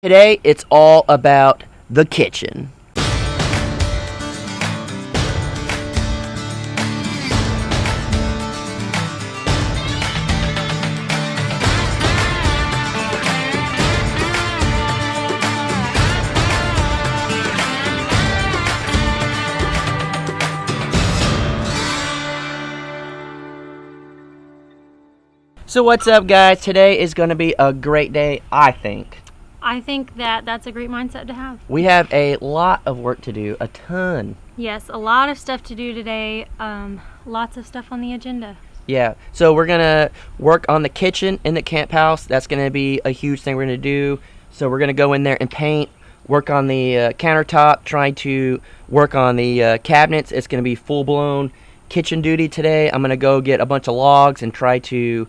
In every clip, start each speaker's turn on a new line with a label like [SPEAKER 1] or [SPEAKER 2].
[SPEAKER 1] Today, it's all about the kitchen. So what's up, guys? Today is going to be a great day, I think.
[SPEAKER 2] I think that's a great mindset to have.
[SPEAKER 1] We have a lot of work to do, a ton.
[SPEAKER 2] Yes, a lot of stuff to do today. Lots of stuff on the agenda.
[SPEAKER 1] Yeah, so we're going to work on the kitchen in the camp house. That's going to be a huge thing we're going to do. So we're going to go in there and paint, work on the countertop, trying to work on the cabinets. It's going to be full-blown kitchen duty today. I'm going to go get a bunch of logs and try to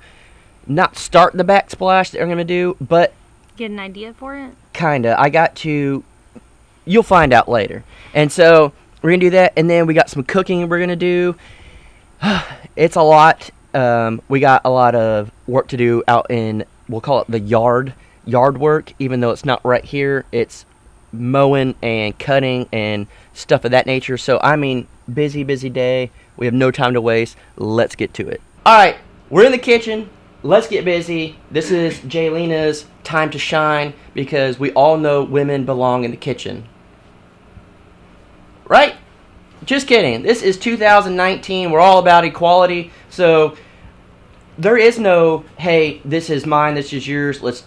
[SPEAKER 1] not start the backsplash that we're going to do, but
[SPEAKER 2] get an idea for it?
[SPEAKER 1] Kinda. You'll find out later. And so we're going to do that, and then we got some cooking we're going to do. It's a lot. We got a lot of work to do out in, we'll call it the yard work, even though it's not right here. It's mowing and cutting and stuff of that nature. So, busy day. We have no time to waste. Let's get to it. All right, we're in the kitchen. Let's get busy. This is Jaylena's time to shine because we all know women belong in the kitchen. Right? Just kidding. This is 2019. We're all about equality. So there is no, hey, this is mine, this is yours. Let's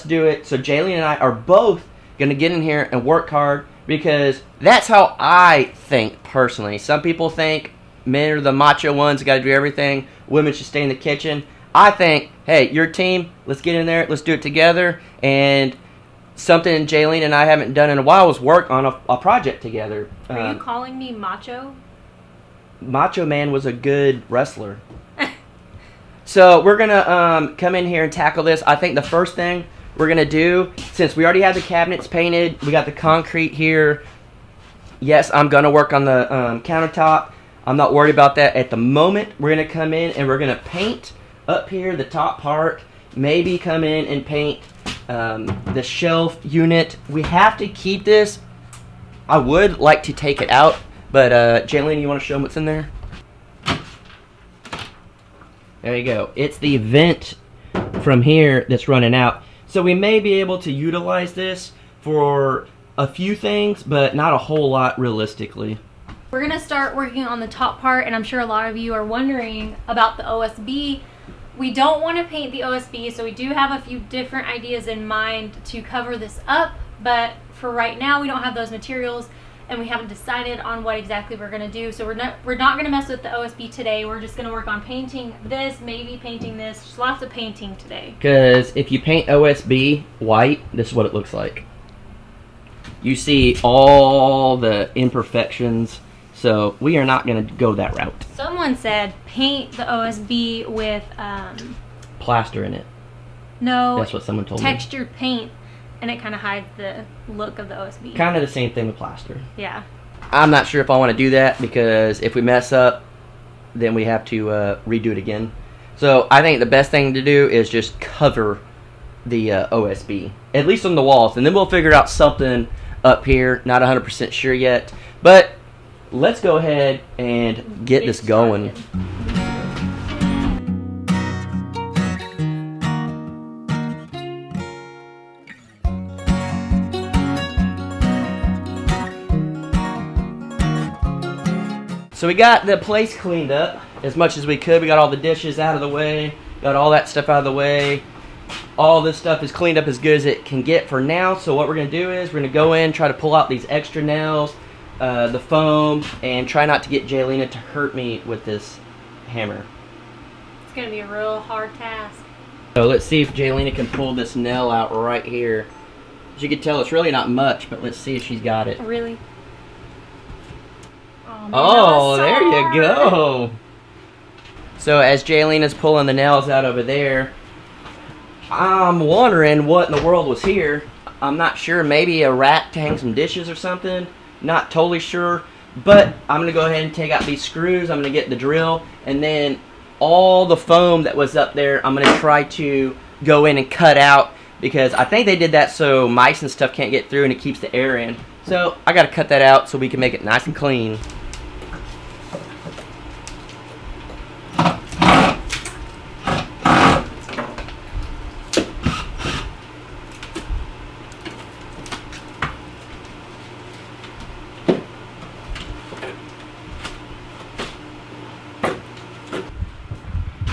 [SPEAKER 1] do it. So Jaylena and I are both going to get in here and work hard because that's how I think personally. Some people think men are the macho ones, got to do everything. Women should stay in the kitchen. I think, hey, your team, let's get in there, let's do it together. And something Jaylena and I haven't done in a while was work on a project together.
[SPEAKER 2] Are you calling me macho?
[SPEAKER 1] Macho Man was a good wrestler. So we're going to come in here and tackle this. I think the first thing we're going to do, since we already have the cabinets painted, we got the concrete here. Yes, I'm going to work on the countertop. I'm not worried about that at the moment. We're going to come in and we're going to paint up here, the top part, maybe come in and paint the shelf unit. We have to keep this. I would like to take it out, but Jaylena, you want to show them what's in there? There you go. It's the vent from here that's running out. So we may be able to utilize this for a few things, but not a whole lot realistically.
[SPEAKER 2] We're going to start working on the top part, and I'm sure a lot of you are wondering about the OSB. We don't want to paint the OSB, so we do have a few different ideas in mind to cover this up, but for right now we don't have those materials and we haven't decided on what exactly we're going to do. So we're not going to mess with the OSB today. We're just going to work on painting this, maybe painting this. Just lots of painting today.
[SPEAKER 1] Because if you paint OSB white, this is what it looks like. You see all the imperfections. So we are not going to go that route.
[SPEAKER 2] Someone said paint the OSB with
[SPEAKER 1] plaster in it.
[SPEAKER 2] No,
[SPEAKER 1] that's what someone told me.
[SPEAKER 2] Textured paint, and it kind of hides the look of the OSB.
[SPEAKER 1] Kind of the same thing with plaster.
[SPEAKER 2] Yeah.
[SPEAKER 1] I'm not sure if I want to do that because if we mess up, then we have to redo it again. So I think the best thing to do is just cover the OSB, at least on the walls, and then we'll figure out something up here. Not 100% sure yet, but let's go ahead and get this going. So we got the place cleaned up as much as we could. We got all the dishes out of the way, got all that stuff out of the way. All this stuff is cleaned up as good as it can get for now. So what we're going to do is we're going to go in, try to pull out these extra nails, the foam, and try not to get Jaylena to hurt me with this hammer.
[SPEAKER 2] It's going to be a real hard task.
[SPEAKER 1] So let's see if Jaylena can pull this nail out right here. As you can tell, it's really not much, but let's see if she's got it.
[SPEAKER 2] Really? Oh, man,
[SPEAKER 1] oh, there you go. So as Jaylena's pulling the nails out over there, I'm wondering what in the world was here. I'm not sure. Maybe a rack to hang some dishes or something. Not totally sure. But I'm going to go ahead and take out these screws. I'm going to get the drill. And then all the foam that was up there, I'm going to try to go in and cut out because I think they did that so mice and stuff can't get through and it keeps the air in. So I gotta cut that out so we can make it nice and clean.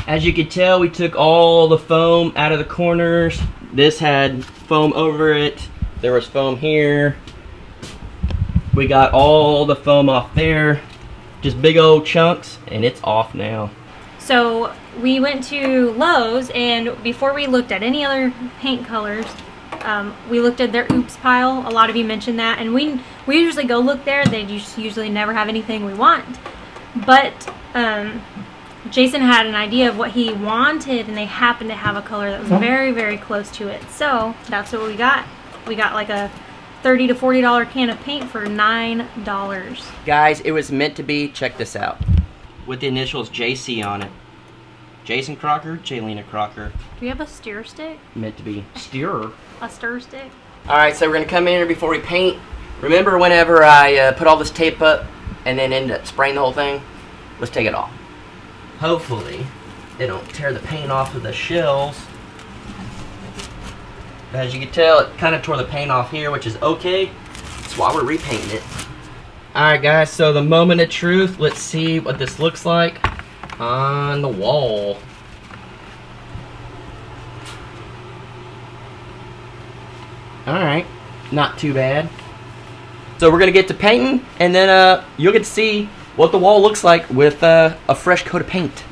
[SPEAKER 1] As you can tell, we took all the foam out of the corners. This had foam over it. There was foam here. We got all the foam off there. Just big old chunks, and it's off now.
[SPEAKER 2] So we went to Lowe's, and before we looked at any other paint colors, we looked at their oops pile. A lot of you mentioned that, and we usually go look there. They just usually never have anything we want. But Jason had an idea of what he wanted, and they happened to have a color that was very, very close to it. So that's what we got. We got like a $30 to $40 can of paint for $9.
[SPEAKER 1] Guys, it was meant to be. Check this out. With the initials JC on it. Jason Crocker, Jaylena Crocker.
[SPEAKER 2] Do we have a stir stick?
[SPEAKER 1] Meant to be. Stir.
[SPEAKER 2] A stir stick?
[SPEAKER 1] Alright, so we're going to come in here before we paint. Remember whenever I put all this tape up and then ended up spraying the whole thing? Let's take it off. Hopefully, it don't tear the paint off of the shells. As you can tell, it kind of tore the paint off here, which is okay. That's why we're repainting it. Alright guys, so the moment of truth. Let's see what this looks like on the wall. Alright, not too bad. So we're going to get to painting, and then you'll get to see what the wall looks like with a fresh coat of paint.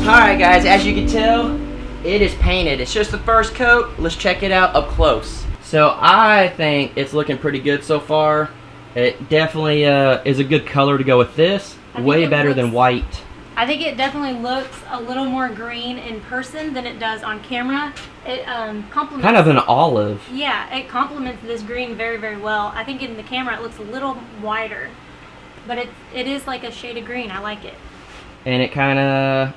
[SPEAKER 1] Alright guys, as you can tell, it is painted. It's just the first coat. Let's check it out up close. So I think it's looking pretty good so far. It definitely is a good color to go with this. Way better than white.
[SPEAKER 2] I think it definitely looks a little more green in person than it does on camera. It complements...
[SPEAKER 1] Kind of an olive.
[SPEAKER 2] Yeah, it complements this green very, very well. I think in the camera it looks a little whiter. But it is like a shade of green. I like it.
[SPEAKER 1] And it kind of...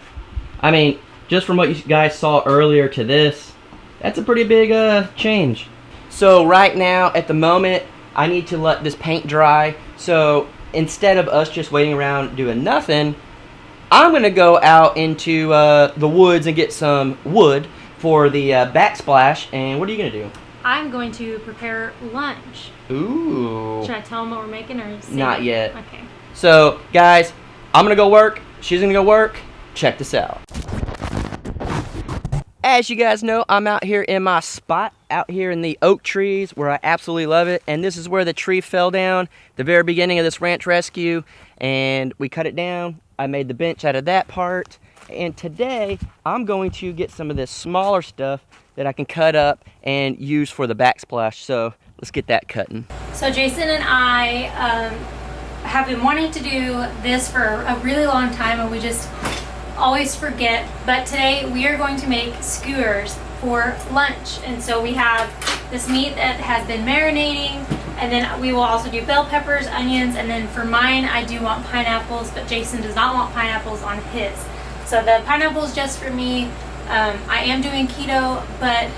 [SPEAKER 1] I mean, just from what you guys saw earlier to this, that's a pretty big change. So right now, at the moment, I need to let this paint dry. So instead of us just waiting around doing nothing, I'm going to go out into the woods and get some wood for the backsplash. And what are you going to do?
[SPEAKER 2] I'm going to prepare lunch.
[SPEAKER 1] Ooh.
[SPEAKER 2] Should I tell them what we're making or
[SPEAKER 1] not yet?
[SPEAKER 2] Okay.
[SPEAKER 1] So guys, I'm going to go work. She's going to go work. Check this out. As you guys know, I'm out here in my spot, out here in the oak trees where I absolutely love it. And this is where the tree fell down, the very beginning of this ranch rescue. And we cut it down. I made the bench out of that part. And today, I'm going to get some of this smaller stuff that I can cut up and use for the backsplash. So let's get that cutting.
[SPEAKER 2] So Jason and I have been wanting to do this for a really long time, and we just always forget. But today we are going to make skewers for lunch. And so we have this meat that has been marinating, and then we will also do bell peppers, onions, and then for mine I do want pineapples, but Jason does not want pineapples on his. So the pineapple is just for me. I am doing keto, but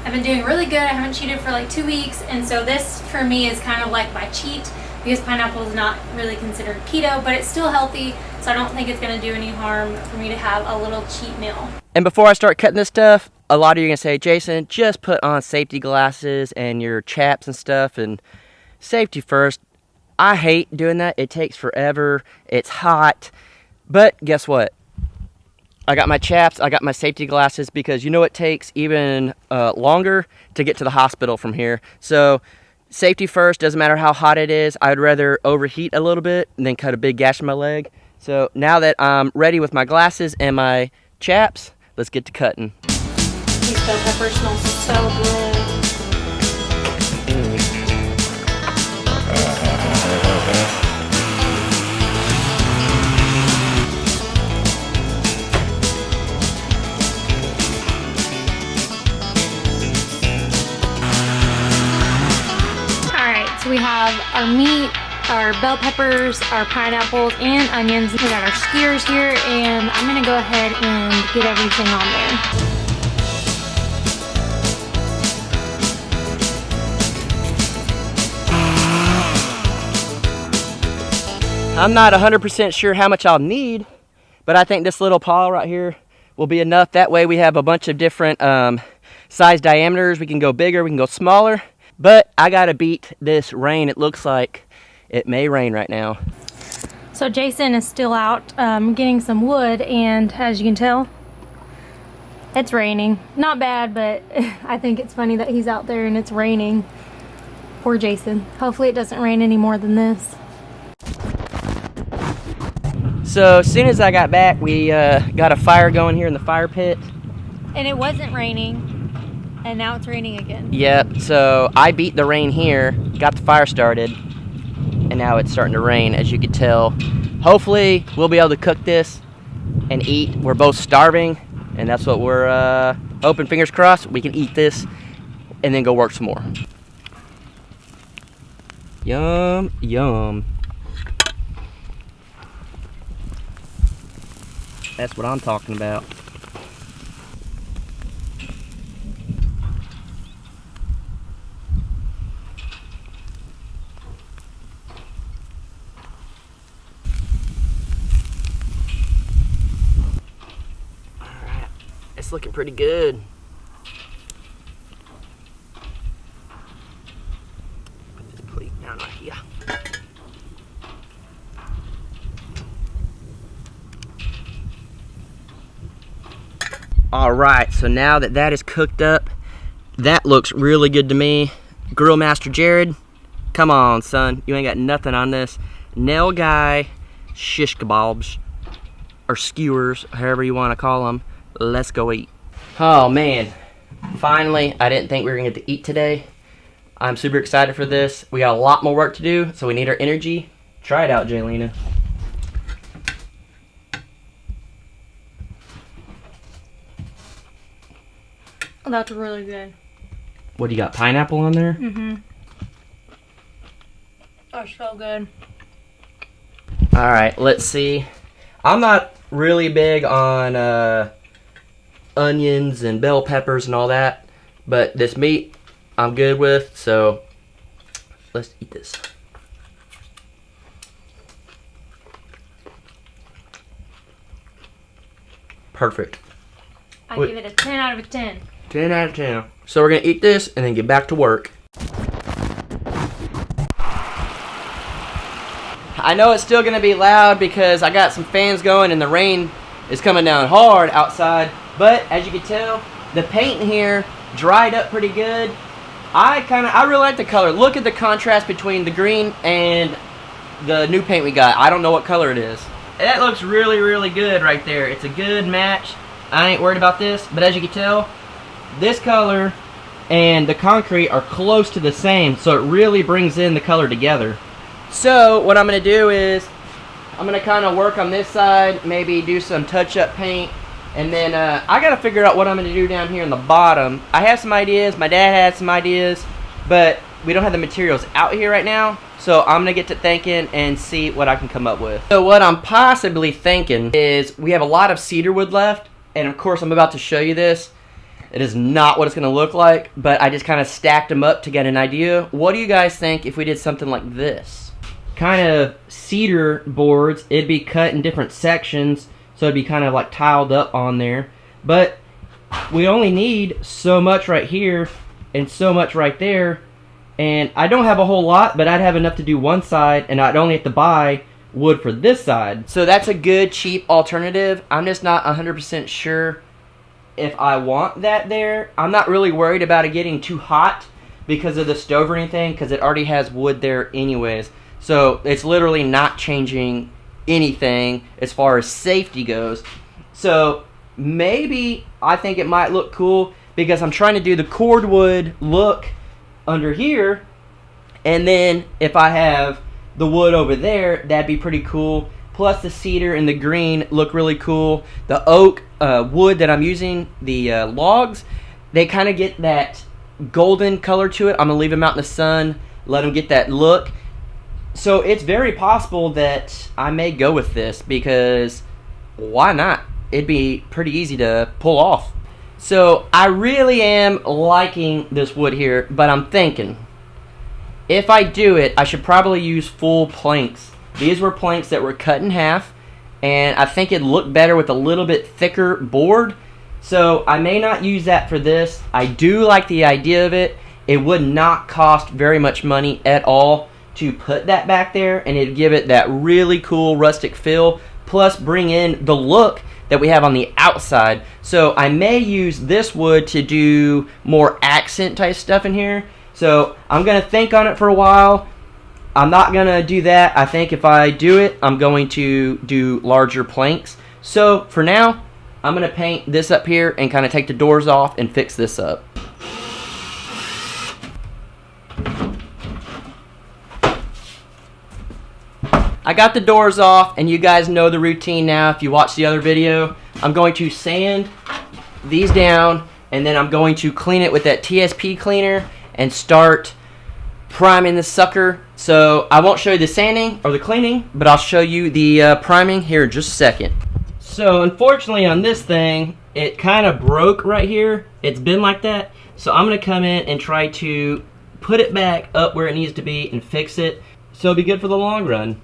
[SPEAKER 2] I've been doing really good. I haven't cheated for like 2 weeks, and so this for me is kind of like my cheat, because pineapple is not really considered keto, but it's still healthy, so I don't think it's going to do any harm for me to have a little cheat meal.
[SPEAKER 1] And before I start cutting this stuff, a lot of you are going to say, Jason, just put on safety glasses and your chaps and stuff, and safety first. I hate doing that. It takes forever. It's hot. But guess what? I got my chaps, I got my safety glasses, because you know it takes even longer to get to the hospital from here. So safety first, doesn't matter how hot it is. I'd rather overheat a little bit and then cut a big gash in my leg. So now that I'm ready with my glasses and my chaps, let's get to cutting.
[SPEAKER 2] These bell peppers smell so good. have our meat, our bell peppers, our pineapples, and onions. We got our skewers here, and I'm gonna go ahead and get everything on there.
[SPEAKER 1] I'm not 100% sure how much I'll need, but I think this little pile right here will be enough. That way we have a bunch of different size diameters. We can go bigger, we can go smaller, but I gotta beat this rain. It looks like it may rain right now.
[SPEAKER 2] So Jason is still out getting some wood, and as you can tell, it's raining. Not bad, but I think it's funny that he's out there and it's raining. Poor Jason. Hopefully it doesn't rain any more than this.
[SPEAKER 1] So as soon as I got back, we got a fire going here in the fire pit.
[SPEAKER 2] And it wasn't raining, and now it's raining again.
[SPEAKER 1] Yep, so I beat the rain here, got the fire started, and now it's starting to rain, as you can tell. Hopefully we'll be able to cook this and eat. We're both starving, and that's what we're hoping, fingers crossed, we can eat this and then go work some more. Yum, yum. That's what I'm talking about. Alright, it's looking pretty good. Put this plate down right here. Alright, so now that that is cooked up, that looks really good to me. Grill Master Jared, come on son, you ain't got nothing on this. Nail Guy shish kebabs, or skewers, however you want to call them. Let's go eat. Oh man, finally, I didn't think we were going to get to eat today. I'm super excited for this. We got a lot more work to do, so we need our energy. Try it out, Jaylena.
[SPEAKER 2] Oh, that's really good.
[SPEAKER 1] What do you got, pineapple on there?
[SPEAKER 2] Mm-hmm. Oh, so good.
[SPEAKER 1] Alright, let's see. I'm not really big on onions and bell peppers and all that, but this meat I'm good with, so let's eat this. Perfect.
[SPEAKER 2] I give it a 10 out of a 10.
[SPEAKER 1] 10 out of 10. So we're going to eat this and then get back to work. I know it's still going to be loud because I got some fans going and the rain is coming down hard outside. But as you can tell, the paint in here dried up pretty good. I really like the color. Look at the contrast between the green and the new paint we got. I don't know what color it is. That looks really, really good right there. It's a good match. I ain't worried about this, but as you can tell, this color and the concrete are close to the same, so it really brings in the color together. So what I'm going to do is I'm going to kind of work on this side, maybe do some touch-up paint, and then I got to figure out what I'm going to do down here in the bottom. I have some ideas, my dad had some ideas, but we don't have the materials out here right now, so I'm going to get to thinking and see what I can come up with. So what I'm possibly thinking is we have a lot of cedar wood left, and of course I'm about to show you this. It is not what it's going to look like, but I just kind of stacked them up to get an idea. What do you guys think if we did something like this? Kind of cedar boards. It'd be cut in different sections, so it'd be kind of like tiled up on there. But we only need so much right here and so much right there. And I don't have a whole lot, but I'd have enough to do one side, and I'd only have to buy wood for this side. So that's a good, cheap alternative. I'm just not 100% sure if I want that there. I'm not really worried about it getting too hot because of the stove or anything, because it already has wood there anyways. So it's literally not changing anything as far as safety goes. So maybe I think it might look cool because I'm trying to do the cordwood look under here, and then if I have the wood over there, that'd be pretty cool. Plus the cedar and the green look really cool. The oak wood that I'm using, the logs, they kind of get that golden color to it. I'm going to leave them out in the sun, let them get that look. So it's very possible that I may go with this because why not? It'd be pretty easy to pull off. So I really am liking this wood here, but I'm thinking if I do it, I should probably use full planks. These were planks that were cut in half, and I think it'd look better with a little bit thicker board. So I may not use that for this. I do like the idea of it. It would not cost very much money at all to put that back there, and it'd give it that really cool rustic feel, plus bring in the look that we have on the outside. So I may use this wood to do more accent type stuff in here. So I'm gonna think on it for a while. I'm not gonna do that. I think if I do it, I'm going to do larger planks. So for now, I'm gonna paint this up here and kind of take the doors off and fix this up. I got the doors off, and you guys know the routine now if you watched the other video. I'm going to sand these down, and then I'm going to clean it with that TSP cleaner and start priming the sucker. So I won't show you the sanding or the cleaning, but I'll show you the priming here in just a second. So unfortunately on this thing, it kind of broke right here. It's been like that. So I'm going to come in and try to put it back up where it needs to be and fix it so it'll be good for the long run.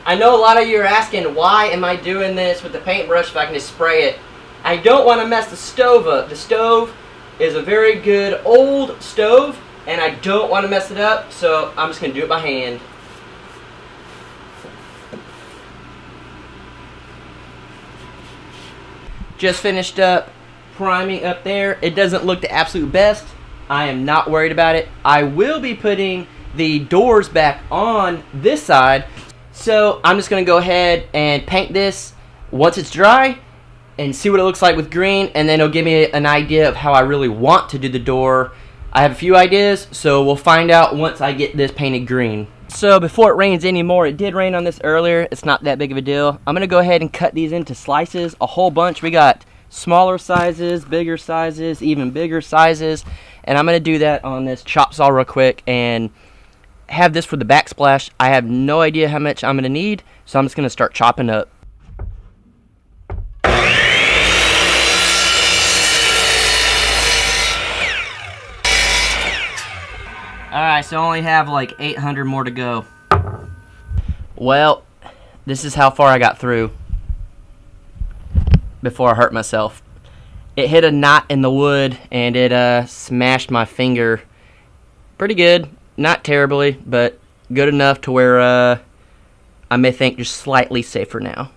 [SPEAKER 1] I know a lot of you are asking, why am I doing this with the paintbrush if I can just spray it? I don't want to mess the stove up. The stove is a very good old stove, and I don't want to mess it up, so I'm just going to do it by hand. Just finished up priming up there. It doesn't look the absolute best. I am not worried about it. I will be putting the doors back on this side. So I'm just going to go ahead and paint this once it's dry and see what it looks like with green, and then it'll give me an idea of how I really want to do the door. I have a few ideas, so we'll find out once I get this painted green. So before it rains anymore, it did rain on this earlier. It's not that big of a deal. I'm going to go ahead and cut these into slices, a whole bunch. We got smaller sizes, bigger sizes, even bigger sizes, and I'm going to do that on this chop saw real quick and have this for the backsplash. I have no idea how much I'm going to need, so I'm just going to start chopping up. Alright, so I only have like 800 more to go. Well, this is how far I got through before I hurt myself. It hit a knot in the wood and it smashed my finger pretty good. Not terribly, but good enough to where I may think just slightly safer now.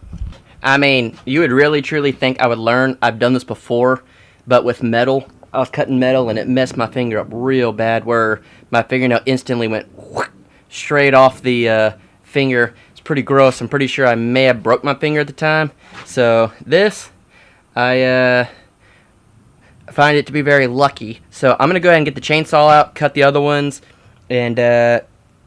[SPEAKER 1] I mean, you would really truly think I would learn. I've done this before, but with metal. I was cutting metal and it messed my finger up real bad where my fingernail instantly went straight off the finger. It's pretty gross. I'm pretty sure I may have broke my finger at the time. So this, I find it to be very lucky. So I'm going to go ahead and get the chainsaw out, cut the other ones. And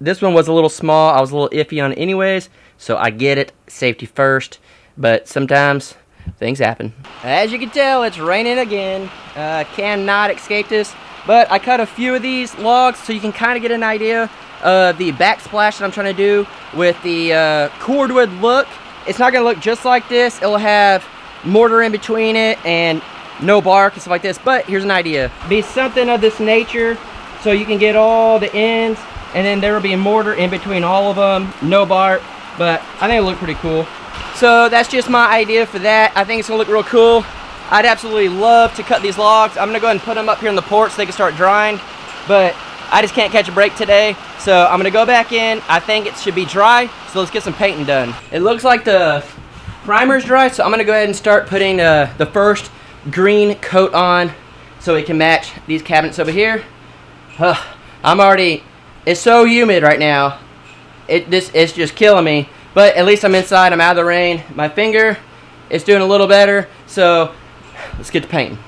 [SPEAKER 1] this one was a little small. I was a little iffy on it anyways, so I get it. Safety first. But sometimes things happen. As you can tell, it's raining again. Cannot escape this. But I cut a few of these logs so you can kind of get an idea of the backsplash that I'm trying to do with the cordwood look. It's not going to look just like this. It'll have mortar in between it and no bark and stuff like this. But here's an idea. Be something of this nature. So you can get all the ends, and then there will be a mortar in between all of them, no bark, but I think it'll look pretty cool. So that's just my idea for that. I think it's gonna look real cool. I'd absolutely love to cut these logs. I'm gonna go ahead and put them up here on the porch so they can start drying, but I just can't catch a break today. So I'm gonna go back in. I think it should be dry, so let's get some painting done. It looks like the primer's dry, so I'm gonna go ahead and start putting the first green coat on so it can match these cabinets over here. It's so humid right now. It's just killing me. But at least I'm inside, I'm out of the rain. My finger is doing a little better. So let's get to painting.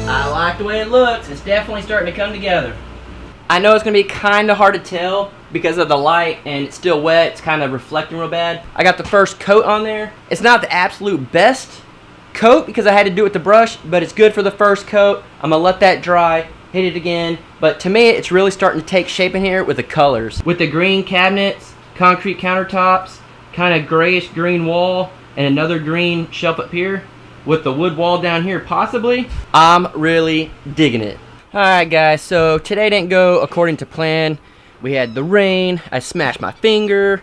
[SPEAKER 1] I like the way it looks. It's definitely starting to come together. I know it's going to be kind of hard to tell because of the light and it's still wet. It's kind of reflecting real bad. I got the first coat on there. It's not the absolute best coat because I had to do it with the brush, but it's good for the first coat. I'm gonna let that dry, hit it again. But to me, it's really starting to take shape in here with the colors. With the green cabinets, concrete countertops, kind of grayish green wall, and another green shelf up here with the wood wall down here possibly. I'm really digging it. Alright guys, so today didn't go according to plan. We had the rain, I smashed my finger,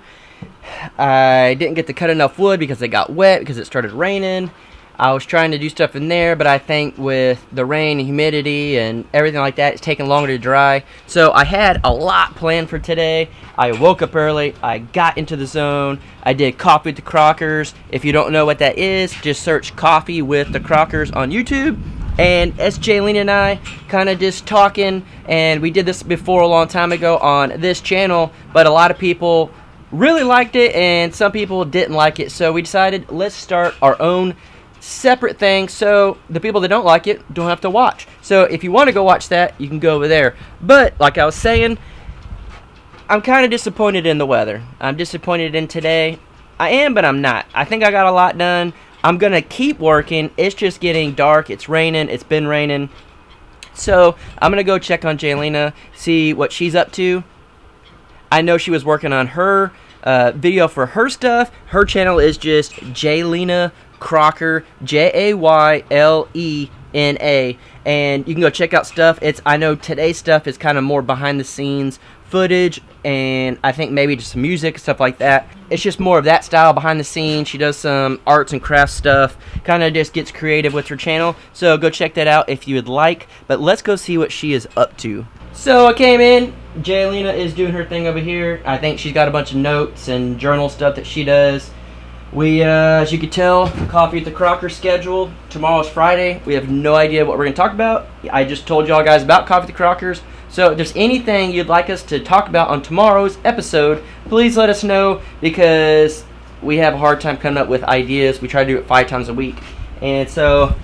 [SPEAKER 1] I didn't get to cut enough wood because it got wet because it started raining. I was trying to do stuff in there, but I think with the rain and humidity and everything like that, it's taking longer to dry. So I had a lot planned for today. I woke up early, I got into the zone, I did coffee with the Crockers. If you don't know what that is, just search coffee with the Crockers on YouTube. And it's Jaylena and I kind of just talking, and we did this before a long time ago on this channel, but a lot of people really liked it and some people didn't like it. So we decided let's start our own separate thing so the people that don't like it don't have to watch. So if you want to go watch that, you can go over there. But like I was saying, I'm kind of disappointed in the weather. I'm disappointed in today. I am, but I'm not. I think I got a lot done. I'm gonna keep working. It's just getting dark. It's raining. It's been raining. So I'm gonna go check on Jaylena, see what she's up to. I know she was working on her video for her stuff. Her channel is just Jaylena Crocker, Jaylena, and you can go check out stuff. I know today's stuff is kind of more behind the scenes footage, and I think maybe just some music, stuff like that. It's just more of that style behind the scenes. She does some arts and crafts stuff, kind of just gets creative with her channel. So go check that out if you would like. But let's go see what she is up to. So I came in. Jaylena is doing her thing over here. I think she's got a bunch of notes and journal stuff that she does. We, as you can tell, Coffee at the Crocker schedule. Tomorrow's Friday. We have no idea what we're going to talk about. I just told y'all guys about Coffee at the Crockers. So if there's anything you'd like us to talk about on tomorrow's episode, please let us know, because we have a hard time coming up with ideas. We try to do it 5 times a week. And so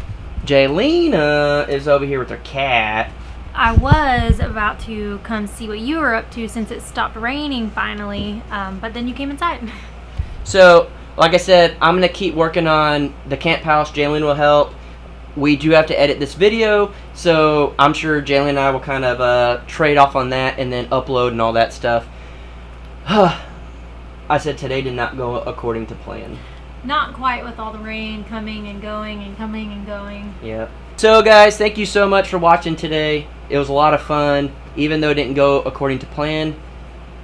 [SPEAKER 1] Jaylena is over here with her cat.
[SPEAKER 2] I was about to come see what you were up to since it stopped raining finally, but then you came inside.
[SPEAKER 1] So, like I said, I'm going to keep working on the camp house. Jaylena will help. We do have to edit this video, so I'm sure Jaylena and I will kind of trade off on that and then upload and all that stuff. I said today did not go according to plan.
[SPEAKER 2] Not quite, with all the rain coming and going and coming and going.
[SPEAKER 1] Yep. So guys, thank you so much for watching today. It was a lot of fun, even though it didn't go according to plan.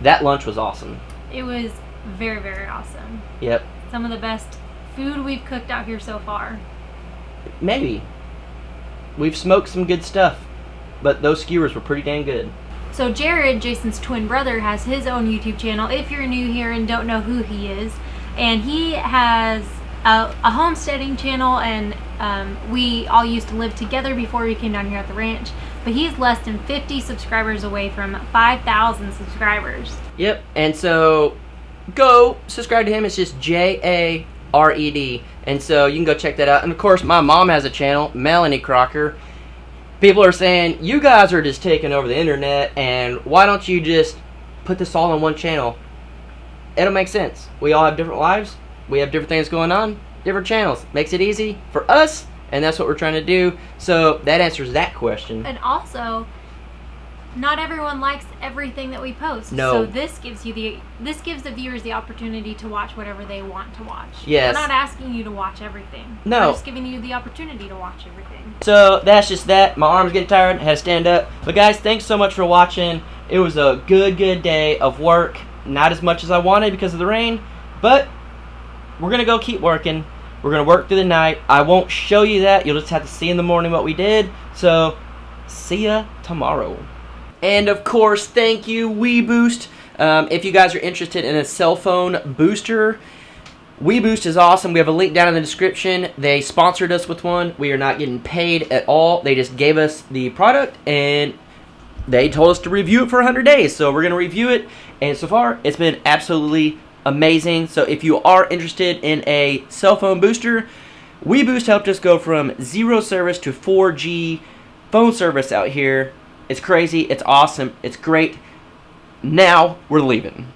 [SPEAKER 1] That lunch was awesome.
[SPEAKER 2] It was very, very awesome.
[SPEAKER 1] Yep.
[SPEAKER 2] Some of the best food we've cooked out here so far.
[SPEAKER 1] Maybe. We've smoked some good stuff, but those skewers were pretty dang good.
[SPEAKER 2] So Jared, Jason's twin brother, has his own YouTube channel, if you're new here and don't know who he is. And he has a homesteading channel, and we all used to live together before we came down here at the ranch. But he's less than 50 subscribers away from 5,000 subscribers.
[SPEAKER 1] Yep, and so go subscribe to him. It's just Jared. And so you can go check that out. And of course, my mom has a channel, Melanie Crocker. People are saying, you guys are just taking over the internet, and why don't you just put this all on one channel? It'll make sense. We all have different lives. We have different things going on, different channels. Makes it easy for us, and that's what we're trying to do. So that answers that question.
[SPEAKER 2] And also, not everyone likes everything that we post.
[SPEAKER 1] No.
[SPEAKER 2] So this gives the viewers the opportunity to watch whatever they want to watch.
[SPEAKER 1] Yes.
[SPEAKER 2] We're not asking you to watch everything.
[SPEAKER 1] No.
[SPEAKER 2] We're just giving you the opportunity to watch everything.
[SPEAKER 1] So that's just that. My arm's getting tired. I had to stand up. But guys, thanks so much for watching. It was a good day of work. Not as much as I wanted because of the rain, but we're going to go keep working. We're going to work through the night. I won't show you that. You'll just have to see in the morning what we did. So, see ya tomorrow. And of course, thank you, WeBoost. If you guys are interested in a cell phone booster, WeBoost is awesome. We have a link down in the description. They sponsored us with one. We are not getting paid at all. They just gave us the product, and they told us to review it for 100 days. So we're going to review it, and so far, it's been absolutely amazing. So if you are interested in a cell phone booster, WeBoost helped us go from 0 service to 4G phone service out here. It's crazy. It's awesome. It's great. Now we're leaving.